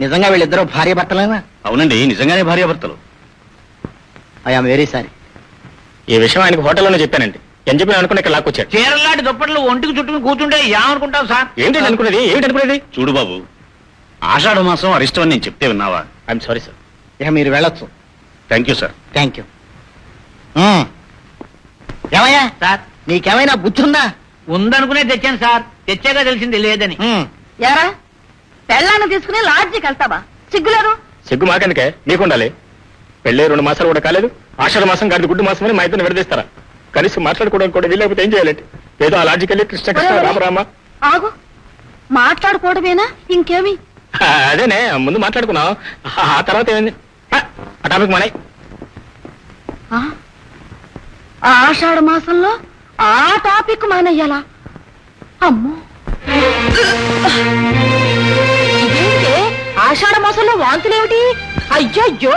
నిజంగా వీళ్ళిద్దరూ భార్య భర్తలేనా? అవునండి, నిజంగానే భార్యాభర్తలు. I'm very sorry. ఈ విషయం ఆయనకు హోటల్లోనే చెప్పానండి. ఏం చెప్పిన అనుకుని ఇక్కడ లాక్కొచ్చాడు. చీరలాంటి దుప్పట్లు ఒంటికి చుట్టుకుని కూర్చుంటే ఏమనుకుంటావు సార్? ఏంటండి అనుకునేది? ఏమిటనుకునేది? చూడు బాబు, ఆషాఢ మాసం అరిష్టం అని నేను చెప్తే విన్నావా? I'm sorry sir. ఇక మీరు వెళ్ళొచ్చు. Thank you sir. Thank you. ఏమయ్యా సార్ నీకేమైనా బుద్ధి ఉందా? ఉందనుకునే తెచ్చాను సార్. తెచ్చాక తెలిసింది లేదని. యారా పెళ్ళాన్ని తీసుకుని లాడ్జికి వెళ్తావా? సిగ్గులేరు? సిగ్గు మాకెందుకే, మీకుండాలి. పెళ్ళే 2 మాసాలు కూడా కాలేదు. ఆషాఢ మాసం గాడి గుడ్డు మాసం అని మా ఇద్దరిని విడదీస్తారా? కనీసం మాట్లాడుకోవడానికి కూడా వీలైపోతే ఏం చేయాలంటే ఏదో ఆ లాడ్జికి వెళ్ళి కృష్ణ కృష్ణ రామరామ. ఆగు, మాట్లాడుకోవడమేనా ఇంకేమి? అదేనే ముందు మాట్లాడుకున్నాం. ఆ తర్వాత ఏమైంది? ఆ టాపిక్ మనయ్. ఆ? ఆ ఆషాఢ మాసంలో ఆ టాపిక్ మానయ్యాలా? అమ్మో, ఇదేంటే ఆషాఢ మాసంలో వాంతులేమిటి? అయ్యయ్యో,